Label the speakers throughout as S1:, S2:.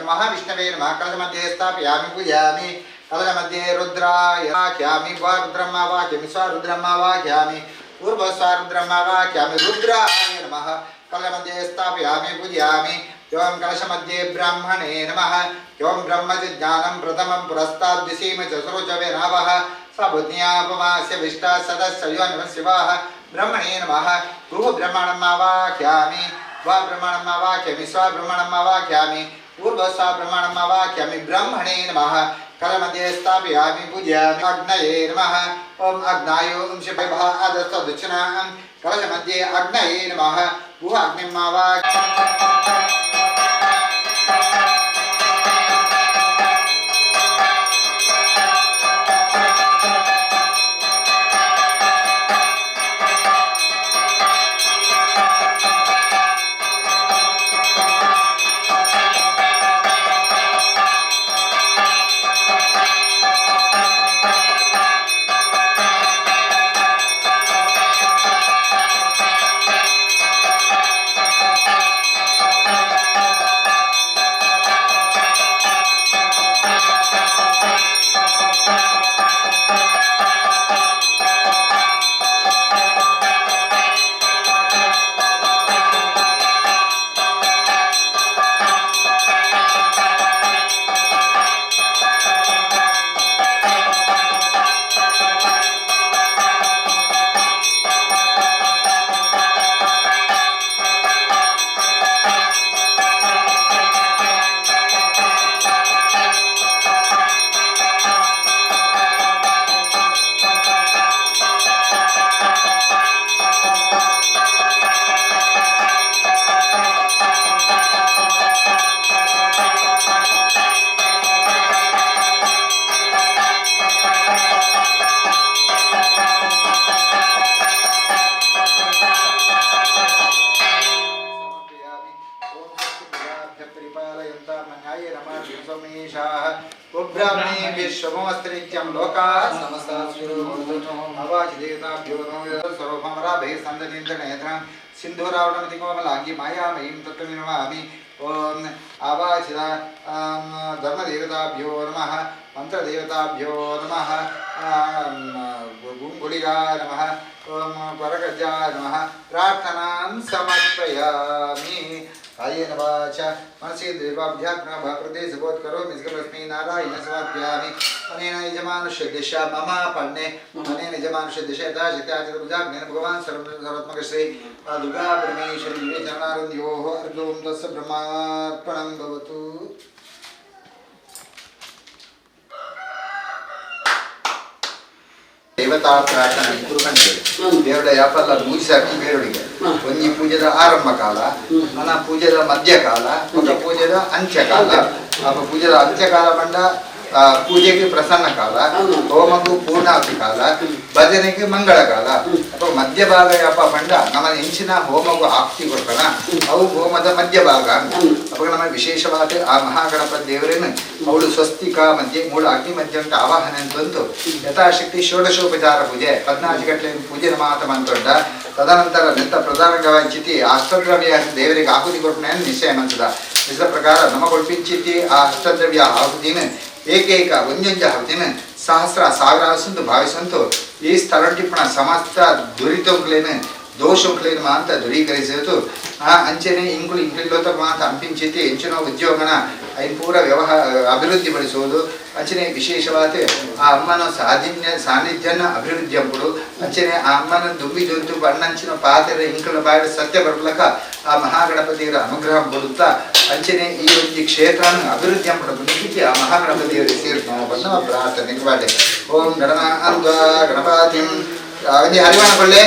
S1: नमः विष्णवे नमः कलशमध्ये स्थापयामि पूजयामि कलशमध्ये रुद्राय वाक्यामि रुद्रं वाक्यामि स्वारुद्रं वाक्यामि पूर्वस्वारुद्रं वाक्यामि रुद्राय नमः कलशमध्ये स्थापयामि पूजयामि एवं कलशमध्ये ब्राह्मणे नमः एवं ब्रह्मजिज्ञानं प्रथमं पुरस्ताद्विसीम च सरोजवे नावः सबुद्ध्यापमास्य विष्टा सदस्यो नमः शिवाः ब्रह्मणे नमः गुरु ब्रह्मणं वाक्यामि वा ब्रह्मणं वाक्यामि स्वा ब्रह्मणं वाक्यामि पूर्व स्वा ब्रह्मणं वाक्यामि ब्रह्मणे नमः कलमध्ये स्थापयामि पूजयामि अग्नये नमः ओम अग्नाय ओम शिवः आदस्त दक्षिणा कलशमध्ये अग्नये नमः भूः अग्निं ब्राह्मणेभ्यश्वमस्त्रित्यं लोकाः समस्तास्वरूपमवाचिदेवताभ्यो नमो सर्वमराभे सन्दनीन्द्रनेत्रं सिन्धुरावणमतिकोमलाङ्गी मायामयीं तत्त्वमिनमामि ओम आवाचिदा धर्मदेवताभ्यो नमः मंत्रदेवताभ्यो नमः गुंगुलिगा नमः ओम वरगजा नमः प्रार्थनां समर्पयामि कायेन वाचा मनसि देवाभ्यात्मना भाप्रदेशबोध करोमि इसकस्मै नारायण समर्पयामि अनेन यजमानुष्य दिशा मम पन्ने अनेन यजमानुष्य दिशा दाशित्याचतुर्भुजाग्नेन भगवान् सर्वोत्तमक श्री दुर्गा परमेश्वरी विवेचनानन्दयोः अर्घ्यं तस्य ब्रह्मार्पणं भवतु। देवता प्रार्थना कुरुकंटे देवರ ಯಾಪಲ್ಲ ಮುಗಿಸಾಕಿ ಬೇರೆಯವರಿಗೆ ಒಂಜಿ ಪೂಜೆದ ಆರಂಭ ಕಾಲ ನನ್ನ ಪೂಜೆದ ಮಧ್ಯ ಕಾಲ ಮತ್ತು ಪೂಜೆದ ಅಂತ್ಯ ಕಾಲ ಅಪ್ಪ ಪೂಜೆದ ಅಂತ್ಯ ಕಾಲ ಬಂಡ पूजेಗೆ ಪ್ರಸನ್ನ ಕಾಲ ಹೋಮಕ್ಕೆ ಪೂರ್ಣಾಹುತಿ ಕಾಲ ಭಜನೆಗೆ ಮಂಗಳ ಕಾಲ ಅಥವಾ ಮಧ್ಯ ಭಾಗ ಯಪ್ಪ ಬಂಡ ನಮ್ಮ ಹೆಂಚಿನ ಹೋಮಗೂ ಆಹುತಿ ಕೊಡ್ತಾನ ಅವು ಹೋಮದ ಮಧ್ಯ ಭಾಗ ಅವಾಗ ನಮಗೆ ವಿಶೇಷವಾದ ಆ ಮಹಾಗಣಪತಿ ದೇವರೇನು ಅವಳು ಸ್ವಸ್ತಿಕ ಮಧ್ಯೆ ಮೂಲ ಅಗ್ನಿ ಮಧ್ಯ ಅಂತ ಆವಾಹನೆ ಅಂತಂದು ಯಥಾಶಕ್ತಿ ಷೋಡಶೋಪಚಾರ ಪೂಜೆ 14 ಗಂಟೆ ಪೂಜೆ ಮಾತ ಮಂತೊಡ್ಡ ತದನಂತರ ನಿಂತ ಪ್ರಧಾನವಾಗಿ ಅಷ್ಟದ್ರವ್ಯ ದೇವರಿಗೆ ಆಹುತಿ ಕೊಟ್ಟನೆ ನಿಶ್ಚಯ ಮಂತದ ಇದ್ರ ಪ್ರಕಾರ ನಮಗೊಳ್ಪಿಂಚಿತಿ ಆ ಅಷ್ಟದ್ರವ್ಯ ಆಹುತಿನ ಏಕೈಕ ಒಂದೊಂದು ಆಹುತಿನ ಸಹಸ್ರ ಸಾವಿರ ಸಂತು ಭಾವಿಸಂತು ಈ ಸ್ಥಳಟಿಪ್ಪಣ ಸಮಸ್ತ ದುರಿತೋಗ್ಲೇನು ದೋಷೋಗ್ಲೇನು ಮಾಂತ ದೂರೀಕರಿಸಿತು ಆ ಅಂಚೆನೆ ಇಂಕುಳು ಇಂಕ್ಲಿಲ್ಲೋತ ಮಾತ ಅಂಪಿಂಚಿತಿ ಹೆಂಚಿನ ಉದ್ಯೋಗನ ಐನ್ ಪೂರ ಅಭಿವೃದ್ಧಿ ಪಡಿಸುವುದು ಅಂಚನೆ ವಿಶೇಷವಾದ ಆ ಅಮ್ಮನ ಸಾನ್ನಿಧ್ಯನ ಅಭಿವೃದ್ಧಿ ಅಂಪುಡು ಅಂಚನೆ ಆ ಅಮ್ಮನ ದುಂಬಿ ಜೊಂತು ಬಣ್ಣಂಚಿನ ಪಾತ್ರೆ ಇಂಕಲ ಬಾಡ ಸತ್ಯ ಬರ್ಲಕ ಆ ಮಹಾಗಣಪತಿಯವರ ಅನುಗ್ರಹ ಕೊಡುತ್ತಾ ಅಂಚನೆ ಈ ಒಂದು ಕ್ಷೇತ್ರನ ಅಭಿವೃದ್ಧಿ ಅಂಪುಡು ಆ ಮಹಾಗಣಪತಿಯವರ ಸೇರ್ಕೊಂಡು ಪ್ರಾರ್ಥನೆ ಮಾಡಿ ಓಂ ಗಣಪತಿ ಹರಿವಾಣ ಕೊಳ್ಳೆ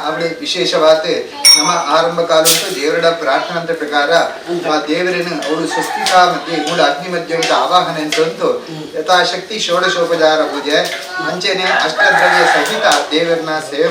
S1: അവിടെ ವಿಶೇಷವಾದ ನಮ್ಮ ಆರಂಭ ಕಾಲಂತೂ ದೇವರ ಪ್ರಾರ್ಥನಾ ಪ್ರಕಾರ ಆ ದೇವರನ್ನು ಅವರು ಸ್ವಸ್ತಿಕಾ ಮಧ್ಯೆ ಮೂಲ ಅಗ್ನಿ ಮಧ್ಯ ಆವಾಹನ ಅಂತಂದು ಯಥಾಶಕ್ತಿ ಷೋಡಶೋಪಚಾರ ಪೂಜೆ ಅಂಚೆನೆ ಅಷ್ಟದ್ರವ್ಯ ಸಹಿತ ದೇವರನ್ನ ಸೇವೆ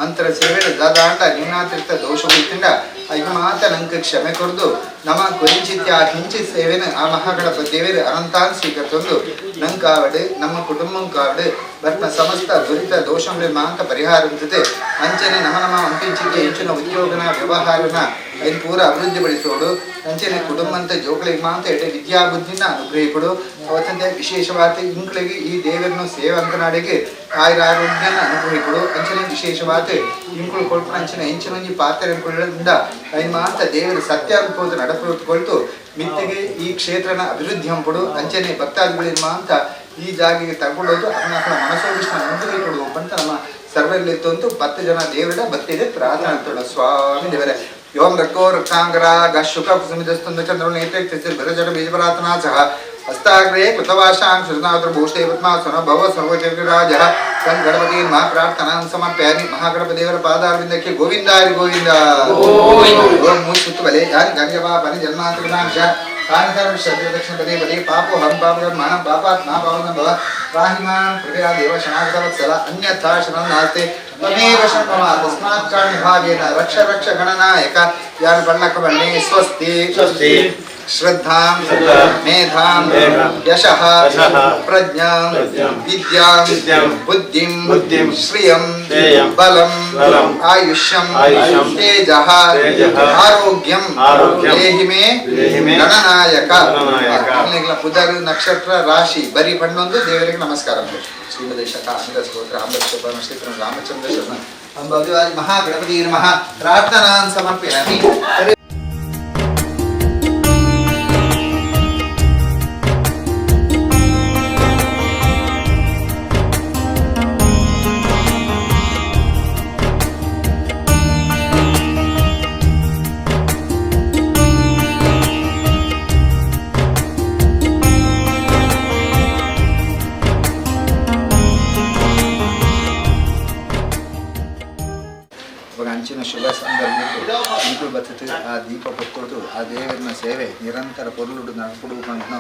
S1: ಮಂತ್ರ ಸೇವೆ ದಾದಾಂಡ ನ್ಯೂನಾತಿರಿಕ್ತ ದೋಷಗಳಿಂದ ಈಗ ಮಾತ ನಂಗೆ ಕ್ಷಮೆ ಕೊರದು ನಮ್ಮ ಕೊರಿಂಚಿತ್ಯ ಕಿಂಚಿತ್ ಸೇವೆನ ಆ ಮಹಾಗಣಪ ದೇವರು ಅನಂತಾನ್ ಸ್ವೀಕರಿಸೊಂದು ನಂಗೆ ಕಾವಡು ನಮ್ಮ ಕುಟುಂಬಂ ಕಾವಡು ಬರ್ನ ಸಮಸ್ತ ದುರಿತ ದೋಷಗಳ ಮಾಂತ ಪರಿಹಾರ ಜೊತೆ ಅಂಚನೆ ನಮ್ಮ ಅಂಪಿಂಚಿಗೆ ಹೆಚ್ಚಿನ ಉದ್ಯೋಗನ ವ್ಯವಹಾರನ ಏನು ಪೂರ ಅಭಿವೃದ್ಧಿಪಡಿಸೋಡು ಅಂಚನೆ ಕುಟುಂಬಂತ ಜೋಕಳಿಗೆ ಮಾಂತ ಎಡೆ ವಿದ್ಯಾಬುದ್ಧಿನ ಅನುಗ್ರಹಿಕೊಡು ಅವತ್ತಂತೆ ವಿಶೇಷವಾದ ಇಂಕ್ಳಿಗೆ ಈ ದೇವರನ್ನು ಸೇವಂತನಾಡಿಗೆ ಆಯುರಾರೋಗ್ಯನ ಅನುಗ್ರಹಿಕೊಡು ಅಂಚನೆ ವಿಶೇಷವಾದ ಇಂಕ್ಳು ಕೊಟ್ಟು ಅಂಚನೆ ಹೆಂಚಿನೊಂಜಿ ಪಾತ್ರೆಗಳಿಂದ ಐನ್ ಮಾಂತ ದೇವರು ಸತ್ಯ ಅನುಭವದ ನಡಪೊಳ್ತು ಮಿತ್ತಿಗೆ ಈ ಕ್ಷೇತ್ರನ ಅಭಿವೃದ್ಧಿ ಹಂಪಡು ಅಂಚನೆ ಭಕ್ತಾದಿಗಳಿಂದ ಮಾಂತ ಈ ಜಾಗಿಗೆ ತಗೊಂಡೋದು ಅದನ್ನ ಮನಸ್ಸೋಗಿಷ್ಟ ಅನುಗ್ರಹಿಕೊಡು ಅಂತ ನಮ್ಮ ಸರ್ವಲ್ಲಿತ್ತು 10 ಜನ ದೇವರ ಭಕ್ತಿಗೆ ಪ್ರಾರ್ಥನೆ ಮಾಡ್ತಾಳೆ ಸ್ವಾಮಿ ದೇವರೇ ಯೋಂ ರಕ್ಕೋ ರಕ್ತಾಂಗರಾಗ ಶುಕ ಕುಸುಮಿತಸ್ತಂದ ಚಂದ್ರನೇತ್ರೆ ತಿಸಿರ್ ಭರಜಡ ಬೀಜಪರಾತನಾ ಸಹ ಹಸ್ತಾಗ್ರೇ ಕೃತವಾಶಾಂ ಶೃಣಾದ್ರ ಭೂಷೇ ಪದ್ಮಾಸನ ಭವ ಸರ್ವಜಗರಾಜ ಸನ್ ಗಣಪತಿ ಮಹಾ ಪ್ರಾರ್ಥನಾಂ ಸಮರ್ಪಯಾಮಿ ಮಹಾಗಣಪ ದೇವರ ಪಾದಾರವಿಂದಕ್ಕೆ ಗೋವಿಂದ ಹರಿ ಗೋವಿಂದ ಓಂ ಮೂಸುತ್ತುಬಲೆ ಯಾರಿ ಗಂಗವಾ ಬನಿ ಜನ್ಮಾಂತರನಾಂಶ ಕಾರಣಕರ್ಮ ಶ್ರದ್ಧೆ ದಕ್ಷಿಣ ಪದೇ ಪದೇ ಪಾಪೋ ಹಂ ಪಾಪಂ ಮಾನಂ ಪಾಪಾತ್ ಮಾ ಪಾವನ ಭವ ರಾಹಿಮಾನ್ ಹೃದಯ ದೇವ ಶರಣಾಗತವತ್ಸಲ ಅನ್ಯಥಾ ಶರಣಂ ನಾಸ್ತೆ ತಮೇವ ಶರಣಮ ತಸ್ಮಾತ್ ಕಾರಣ ಭಾಗೇನ ರಕ್ಷ ರಕ್ಷ ಗಣನಾಯಕ ಯಾನ ಪಣ್ಣಕ ಬಣ್ಣೆ ಸ್ವಸ್ತಿ ಸ್ವಸ್ತಿ ಶ್ರದ್ಧಾಂ ಮೇಧಾಂ ಯಶಃ ಪ್ರಜ್ಞಾಂ ವಿದ್ಯಾಂ ಬುದ್ಧಿಂ ಶ್ರಿಯಂ ಬಲಂ ಆಯುಷ್ಯಂ ತೇಜಃ ಆರೋಗ್ಯಂ ದೇಹಿ ಮೇ ಗಣನಾಯಕ ಪುದರ್ ನಕ್ಷತ್ರ ರಾಶಿ ಬರಿ ಪಣ್ಣೊಂದು ದೇವರಿಗೆ ನಮಸ್ಕಾರ ಶ್ರೀಮದೇಶಕ ಅಮಿರ ಸ್ತೋತ್ರ ಅಂಬರೀಷ ಶ್ರೀ ರಾಮಚಂದ್ರ ಶರ್ಮ ಅಂಬಾದಿ ಮಹಾಗಣಪತಿ ನಮಃ ಪ್ರಾರ್ಥನಾನ್ ಸಮರ್ಪಯಾಮಿ. ఇంకులు బతుకు ఆ దీప పొత్తోడు ఆ ದೇವರನ್ನ ಸೇವೆ ನಿರಂತರ ಪೊರ್ಲುಡು ನಡ್ಕೊಡು ಪಂಟ್ನ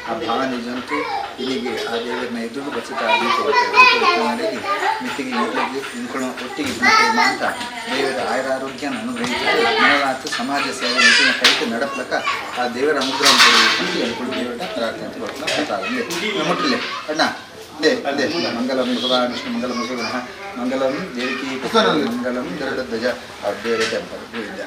S1: ಆ ಭಾವನೆ ಜಂತು ಇಲ್ಲಿಗೆ ಆ ದೇವರನ್ನ ಎದುರು ಬಚ್ಚುತ್ತ ಆ ದೀಪ ಬರ್ತದೆ ಮಿತ್ತಿಗೆ ಇಂಟ್ಲಿಗೆ ಇಂಕುಳು ಒಟ್ಟಿಗೆ ಮಾತ ದೇವರ ಆಯುರಾರೋಗ್ಯನ ಅನುಗ್ರಹಿಸಿದ್ದು ಮನವಾತು ಸಮಾಜ ಸೇವೆ ಮಿತಿನ ಕೈತು ನಡಪ್ಲಕ ಆ ದೇವರ ಅನುಗ್ರಹ ಕೊಡುವುದು ಅಂಕುಳು ದೇವರ ಪ್ರಾರ್ಥನೆ ಅಂತ ಬರ್ತಾ ಮುಟ್ಟಲೆ ಅಣ್ಣ ಅದೇ ಅದೇ ಮಂಗಲಂ ಭಗವಾನ್ ವಿಷ್ಣು ಮಂಗಲಂ ಮುಸುಗುಣ ಮಂಗಲಂ ದೇವಕಿ ಮಂಗಲಂ ಗರುಡ ಧ್ವಜ ಬೇರೆ ಟೆಂಪಲ್ ಪೂಜ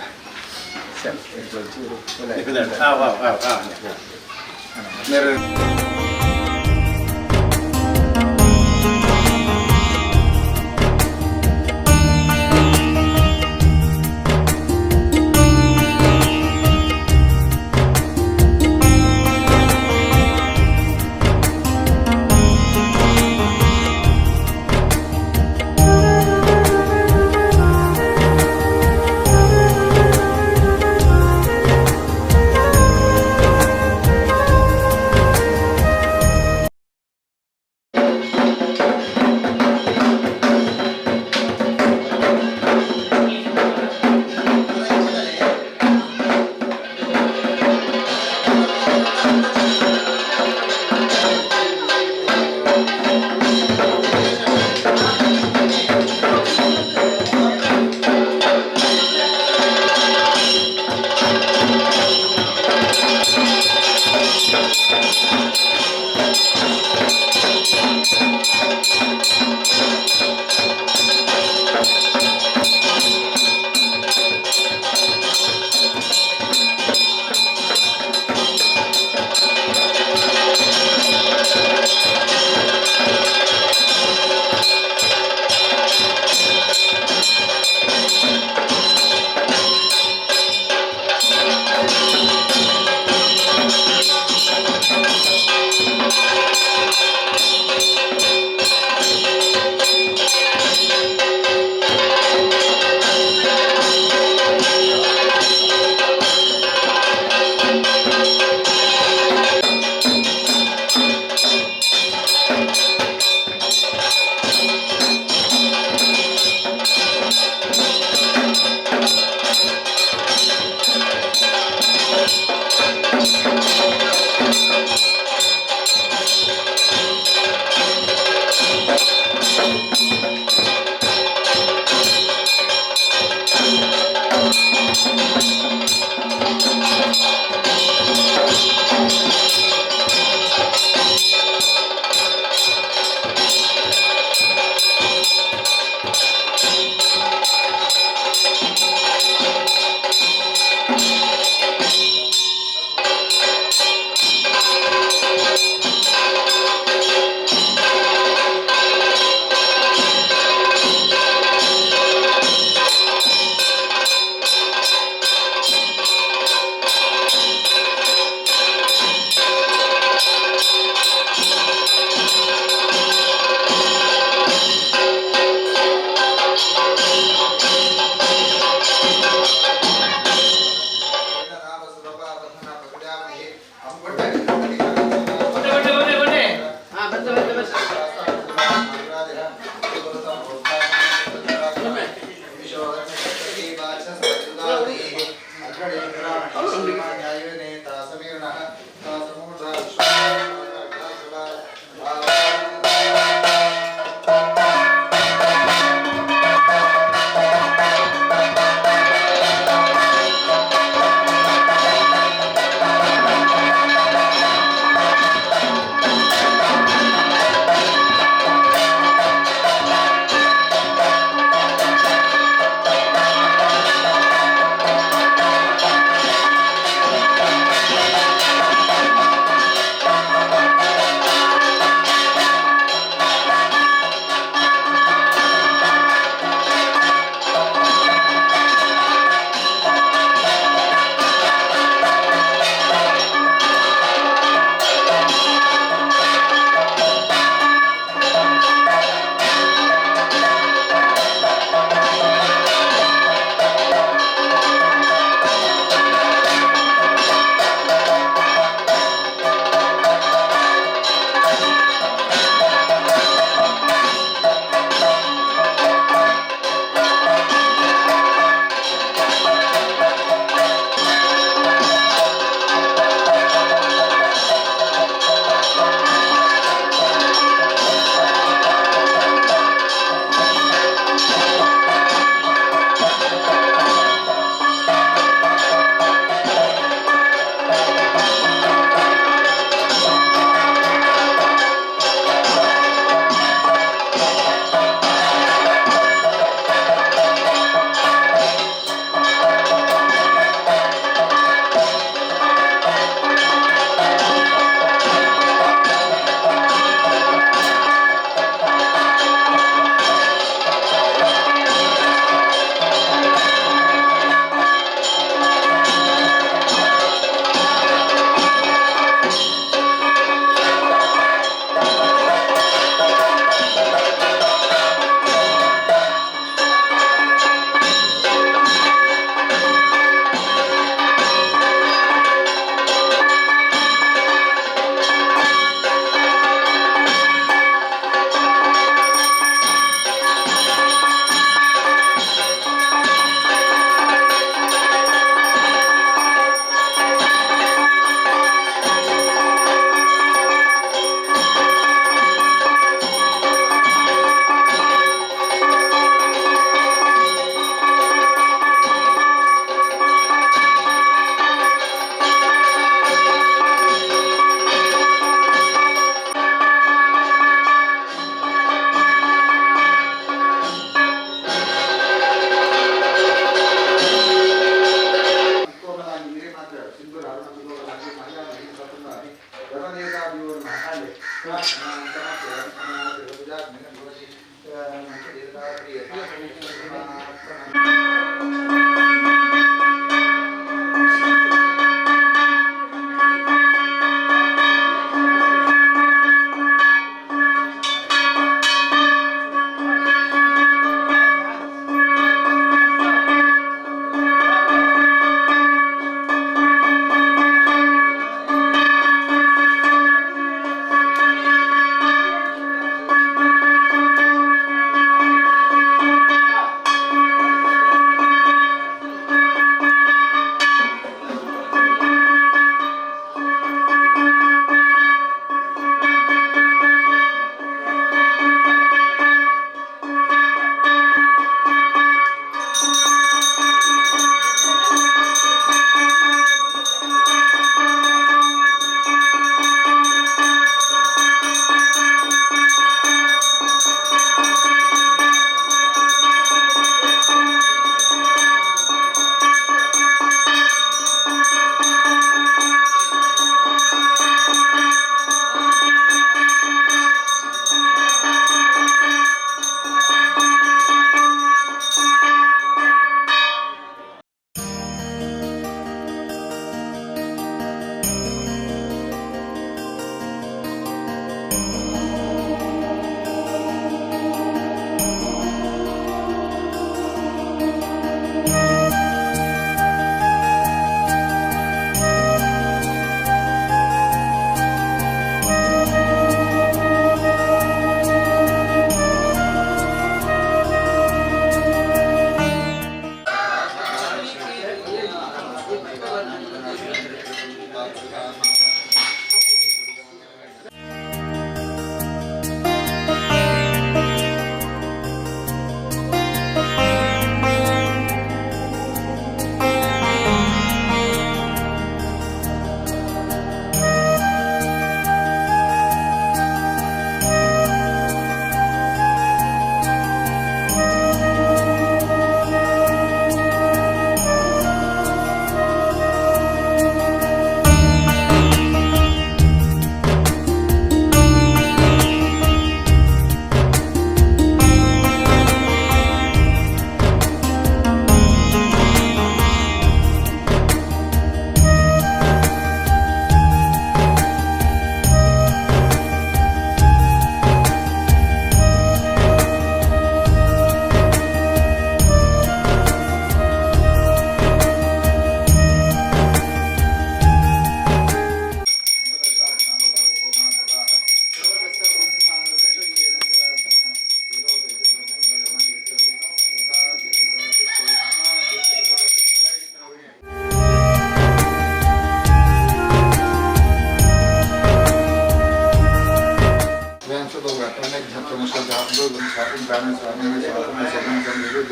S1: प्राण स्वामी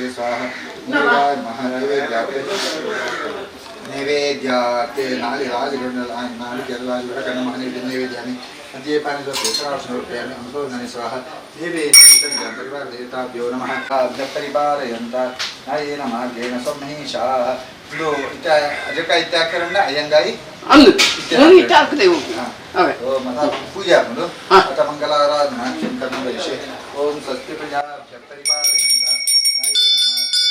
S1: स्वाहा नैवेद्याते नाली नैवेद्यानि मद्यपानि सूत्रावसरोपयामि अमृतोदने स्वाहा परिवार देवताभ्यो नमः परिपालयन्त नायेन मार्गेण सम्महीषाः ಇದು ಅಜಕ ಇತ್ಯಾಕರಣ ಅಯ್ಯಂಗಾಯಿ
S2: ಅಂದು ಇತ್ತ ಹಾಕದೇವು
S1: ಓ ಮತ ಪೂಜೆ ಆಗುದು ಮತ ಮಂಗಲಾರಾಧನಾ ಚಿಂತನ ವಿಷಯ ಓಂ ಸ್ವಸ್ತಿ ಪ್ರಜಾ ಪರಿಪಾಲಯಂತ ನಾಯೇನ ಮಾರ್ಗೇಣ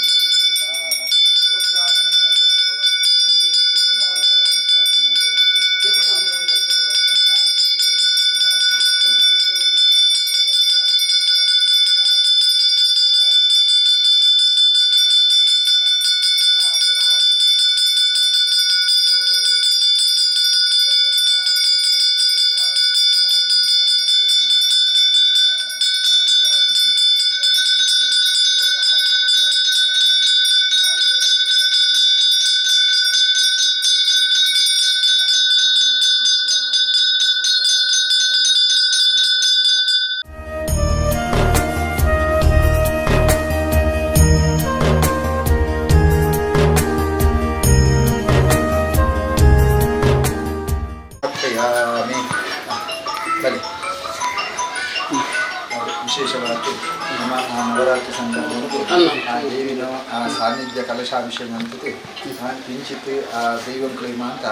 S1: सम्महीषाः ಬನ್ನಿ ವಿಶೇಷವಾಗಿ ನಮ್ಮ ನವರಾತ್ರಿ ಸಂದರ್ಭದಲ್ಲಿ ಆ ದೇವಿನ ಆ ಸಾನ್ನಿಧ್ಯ ಕಲಶಾಭಿಷೇಕ ಅಂತತೆ ಕಿಂಚಿತ್ ಆ ದೈವಂ ಕ್ಲೇಮ ಅಂತ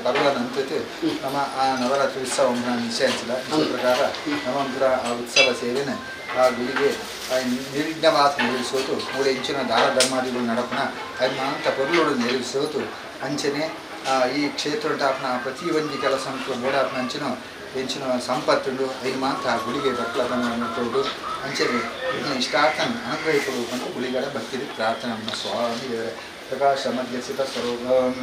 S1: ಪರ್ವನಂತತೆ ನಮ್ಮ ಆ ನವರಾತ್ರಿ ಉತ್ಸವ ನಿಶ್ಚಯಿಸಿಲ್ಲ ಈ ಪ್ರಕಾರ ನಮ್ಮಂತರ ಆ ಉತ್ಸವ ಸೇರಿನ ಆ ಗುಡಿಗೆ ನಿರ್ವಿಘ್ನವಾದ ನೆರವೇರಿಸೋದು ಮೂಳೆ ಇಂಚಿನ ದಾನ ಧರ್ಮಾದಿಗಳು ನಡಪನ ಅಂತ ಪೊರುಳು ನೆರವೇರಿಸೋದು ಅಂಚನೆ ಈ ಕ್ಷೇತ್ರ ಟಾಪ್ನ ಪ್ರತಿ ಒಂದು ಕೆಲಸ ಮೂಡಾಪ್ನ ಹೆಂಚಿನ ಸಂಪತ್ತುಂಡು ಐದು ಮಾತ್ರ ಗುಡಿಗೆ ಬಕ್ಲದನ್ನು ಕೊಡು ಅಂಚನೆ ಇಷ್ಟಾರ್ಥನ ಅನುಗ್ರಹಿಸಲು ಬಂದು ಗುಡಿಗಳ ಬರ್ತೀರಿ ಪ್ರಾರ್ಥನೆ ನಮ್ಮ ಸ್ವಾಮಿ ಪ್ರಕಾಶ ಮಧ್ಯಸಿತ ಸ್ವರೂಪಂ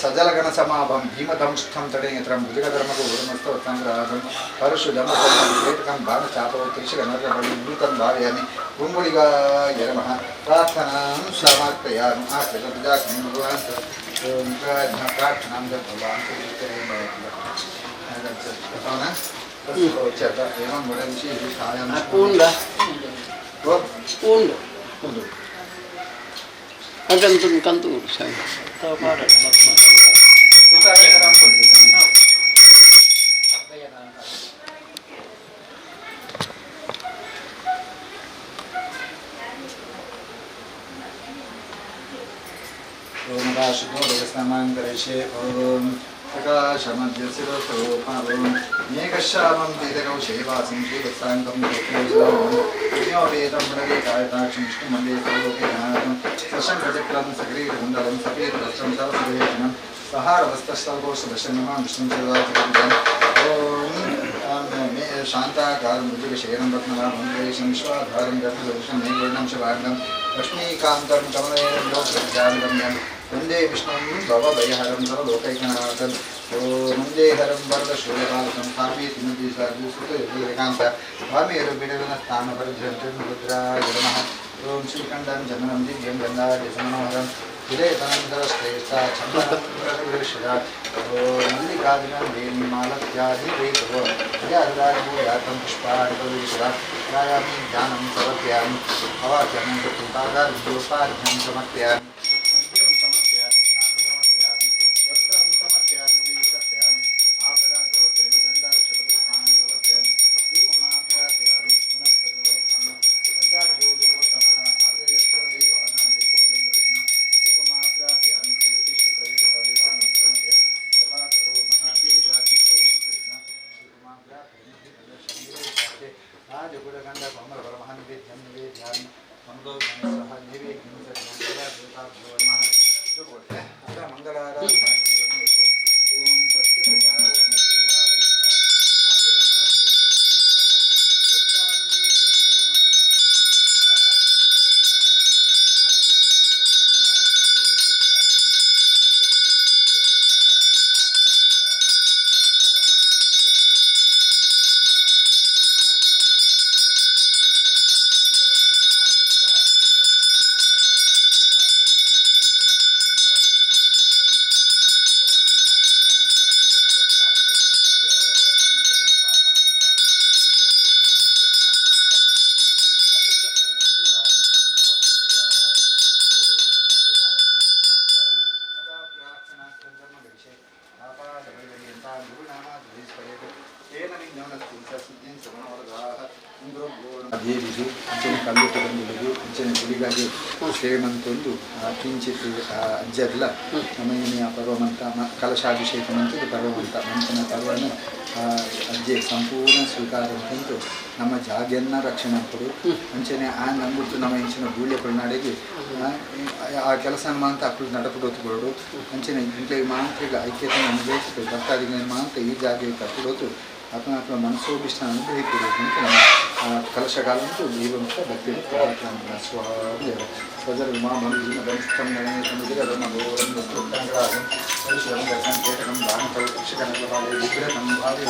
S1: ಸಜಲಗಣ ಸಮಾಭಂ ಭೀಮದಂಷ್ಟಂ ತಡೆಯತ್ರಂ ಭುಜಗಧರ್ಮಗೂ ಉರ್ಮಸ್ತವತ್ಸಂಗ್ರಹಂ ಪರಶುಧಮಕಂ ಬಾಣ ಚಾಪವತ್ರಿಷಗಣರ್ಗಬಳಿ ಮೃತಂ ಭಾವಯಾಮಿ ಗುಂಗುಳಿಗಾಯ ನಮಃ ಪ್ರಾರ್ಥನಾಂ ಸಮರ್ಪಯಾಮಿ ಭಗವಾನ್ ಪ್ರಾರ್ಥನಾಂ
S2: ಅದಂತೂ ಕಂತು
S1: ಓಂ ರಾಶಿಸ್ನಾಮಾಂತರೇಶೆ ಓಂ प्रकाशमध्यस्वरूपं मेघश्यामं वेदकौ शैवासं श्रीवत्साङ्गं वेदं पुनरेकायताक्षं विष्णुमण्डे सर्वलोकेनाथं सशङ्खचक्रं सग्रीवकुण्डलं सफेदवस्त्रं सरस्वतीनं सहारवस्तस्तर्गोषदशनमां विष्णुं सर्वाधिकं मे शान्ताकारं मृदुकशयनं रत्नवामं वेशं विश्वाधारं गर्भदर्शं नैवर्णं शवार्णं लक्ष्मीकान्तं कमलयनं लोकविद्यां वंदे विष्णु भवभयहरं सर्वलोकैकनाथं वंदे हरं वरदशूलपालकं स्वामी तिमुद्दिशार्जुसुतयुगेकान्त स्वामीरुबिडविन स्थानपरिधृतं रुद्राय नमः ओं श्रीकण्ठं चन्दनं दिव्यं गन्धादिसमनोहरं विलेतनन्तरश्रेष्ठा चन्दनप्रतिभूषिता मल्लिकार्जुनं वेणीमालत्यादिवेदो यादारभूयातं पुष्पादिपविषदा ध्यायामि ध्यानं समर्पयामि अवाक्यं कृतिपादार्घ्योपार्घ्यं समर्पयामि ಕಲ್ಲುಟ್ಟು ಬಂದಿದ್ದು ಅಂಚನೆ ಗುಡಿಗಾಗಿ ಶ್ರೇಮಂತೊಂದು ಕಿಂಚಿತ್ ಅಜ್ಜರ್ಲ ನಮಯಿನಿ ಪರ್ವಮಂತ ಕಲಶಾಭಿಷೇಕ ಮಂತದ್ದು ಪರ್ವಮಂತ ಮಂಚನ ಪರ್ವನ ಅಜ್ಜೆ ಸಂಪೂರ್ಣ ಸ್ವೀಕಾರ ಅಂತಂದು ನಮ್ಮ ಜಾಗೆಯನ್ನ ರಕ್ಷಣೆ ಕೊಡು ಅಂಚನೆ ಆ ನಂಬಿಟ್ಟು ನಮ್ಮ ಇಂಚಿನ ಗೂಳ್ಯ ಪಲ್ನಾಡಿಗೆ ಆ ಕೆಲಸ ಮಾಂತ ಅಕ್ಕಳು ನಡಪಡೋದು ಅಂಚನೆ ಇಂಟ್ಲಿಗೆ ಮಾಂತ್ರಿಗ ಐಕ್ಯತೆ ಅನುಭವಿಸಿತು ಭಕ್ತಾದಿಗಳಿಗೆ ಮಾಂತ ಈ ಜಾಗೆ ಕಟ್ಟಿಡೋದು ಅಥವಾ ಮನಸ್ಸೋಭಿಷ್ಟ ಅನುಗ್ರಹಿಸಿರು ಅಂತ ನಮ್ಮ ಕಲಶಕಾಲಂತೂ ದೈವಂತ ಭಕ್ತಿ ಪ್ರಾರ್ಥನಾ ಸ್ವಾಮಿ ಸ್ವಜರ ಉಮಾ ಮನುಜಿನ ಗರಿಷ್ಠಂ ಗಣೇಶನಿಗೆ ಅದನ್ನು ಗೌರವ ಸ್ತೋತ್ರಾಂಗರಾಗಂ ಪರಿಶ್ರಮ ಸಂಕೇತಕಂ ದಾನಕಲ ಶಿಕ್ಷಕನ ಬಾಳೆ ವಿಗ್ರಹಂ ಭಾವ್ಯ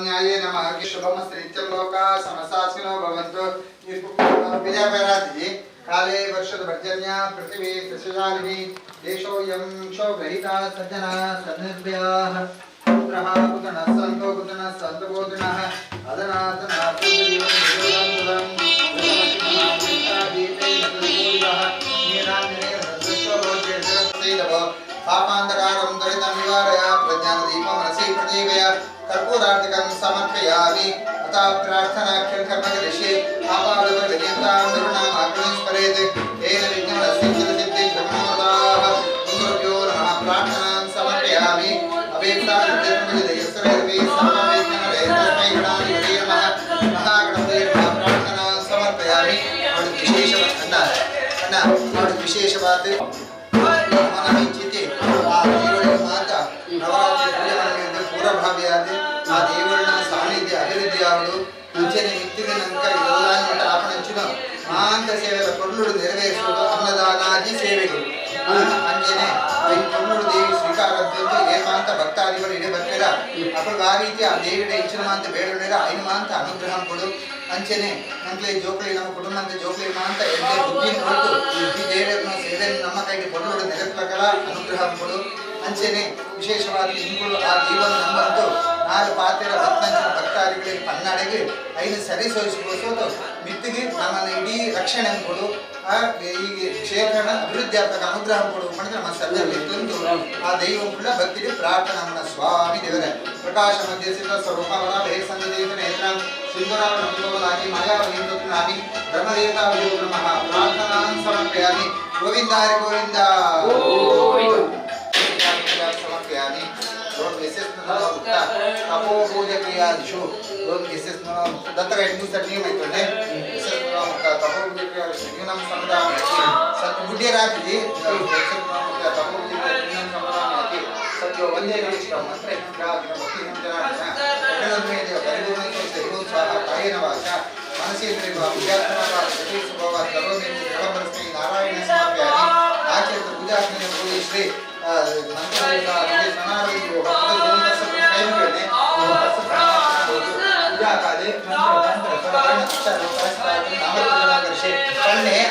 S1: न्यायेन मार्गे शुभमस्ति नित्यं लोकाः समस्तास्मिनो भवन्तु विजयपराधि काले वर्षद पर्जन्य पृथिवी कृषिशालिनी देशोऽयं क्षोभरहिता सज्जना सन्निर्भयाः पुत्रः पुतनः सन्तो पुतनः सन्तपोतनः पापान्धकारं दुरितं निवारय प्रज्ञानदीपं मनसि प्रदीपय कर्पूरार्तिकं समर्पयामि अतः प्रार्थनाख्यं कर्म करिष्ये आपादपर्यन्तां गुरुणाम् आग्रहं स्मरेत् येन विघ्नसिद्धिः धर्मोदाः गुरुभ्यो नमः प्रार्थनां समर्पयामि अवेक्षादित्यं सर्वे सर्ववेद्यनरे तस्मै गणाधिपतये नमः महागणपतये नमः प्रार्थनां समर्पयामि विशेषवाद ಪೂರ್ವಭಾವಿಯಾದ ಆ ದೇವರನ್ನ ಸಾನ್ನಿಧ್ಯ ಅಭಿವೃದ್ಧಿ ಆವಡು ಮುಂಚೆನೆ ಮಿತ್ತಿಗೆ ನಂಕ ಇದೆಲ್ಲ ನೋಟ ಆಪಣಂಚಿನ ಮಾಂತ ಸೇವೆಗಳ ಕೊರ್ಲುಡು ನೆರವೇರಿಸುವುದು ಅನ್ನದಾನಾದಿ ಸೇವೆಗಳು ಅಂಜನೆ ಕೊರ್ಲುಡು ದೇವಿ ಸ್ವೀಕಾರದ್ದು ಏಮಾಂತ ಭಕ್ತಾದಿಗಳು ಇಡೆ ಬರ್ತೀರ ಅప్పుడు ಆ ರೀತಿ ಆ ದೇವಿയുടെ ಇಚ್ಛನ ಮಾಂತ ಬೇಡನೇರ ಐನು ಮಾಂತ ಅನುಗ್ರಹಂ ಕೊಡು ಅಂಚನೆ ನಂಗೆ ಜೋಕಳಿ ನಮ್ಮ ಕುಟುಂಬ ಅಂತ ಜೋಕಳಿ ಮಾಂತ ಎಡ್ಡೆ ಬುದ್ಧಿ ಕೊಟ್ಟು ಈ ದೇವರನ್ನ ಸೇವೆ ನಮ್ಮ ಕೈಗೆ ಕೊರ್ಲುಡು ನೆರವೇರಿಸಲ ಅನುಗ್ರಹಂ ಕೊಡು ಅಂಚನೆ ವಿಶೇಷವಾಗಿ ಇಂಗಳು ಆ ದೇವರ ನಂಬಂತು ನಾಲ್ಕು ಪಾತ್ರೆಯ ಭಕ್ತಂಚಿನ ಭಕ್ತಾದಿಗಳಿಗೆ ಪನ್ನಡೆಗೆ ಐದು ಸರಿಸೋಯಿಸಬಹುದು ಮಿತ್ತಿಗೆ ನಮ್ಮನ್ನು ಇಡೀ ರಕ್ಷಣೆ ಕೊಡು ಈಗ ಕ್ಷೇತ್ರನ ಅಭಿವೃದ್ಧಿ ಆಗ್ತಕ್ಕ ಅನುಗ್ರಹ ಕೊಡು ಮಾಡಿದ್ರೆ ನಮ್ಮ ಸಲ್ಲಲ್ಲಿ ತಂದು ಆ ದೈವ ಕೂಡ ಭಕ್ತಿಗೆ ಪ್ರಾರ್ಥನಾ ನಮ್ಮ ಸ್ವಾಮಿ ದೇವರೇ ಪ್ರಕಾಶ ಮಧ್ಯಸಿತ ಸ್ವರೂಪವರ ಭೇಸಂಗ ದೇವರ ನೇತ್ರ ಸಿಂಧುರಾಮ ನಂಬೋಲಾಗಿ ಮಯಾವಹಿಂದುನಾಮಿ ಬ್ರಹ್ಮದೇವತಾ ವಿಯೋಗ ನಮಃ ಪ್ರಾರ್ಥನಾಂ ಸಮರ್ಪಯಾಮಿ ಗೋವಿಂದ ಹರಿ ಗೋವಿಂದ समर्पयामि दोन विशेष मुक्ता तपो पूजा क्रियादिषु दोन विशेष दत्तक इंदुसाठी नियम आहे विशेष मुक्ता तपो पूजा क्रियादिषु न्यूनं समदामि सत्बुद्धि राखिति विशेष मुक्ता तपो पूजा न्यूनं समदामि सत्यो वंदे नमस्कार मंत्र क्रियादिषु भक्ति जनार्दन एकलमे देव परिपूर्ण सेवो स्वाहा कायेन वाचा मनसेन्द्रिय विद्यात्मक सती स्वभाव करोमि सर्वमस्मै नारायण समर्पयामि आचरित पूजा पूजा श्री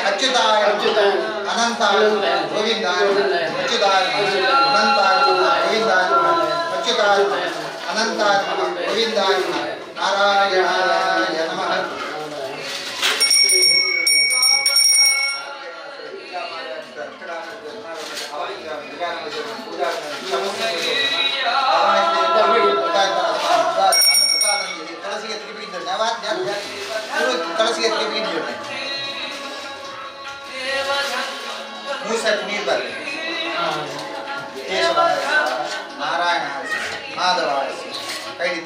S1: अच्युताय अनंताय गोविंदाय अच्युताय अनंताय गोविंदाय अच्युताय अनंताय गोविंदाय नारायणाय नमः नारायण माधव कई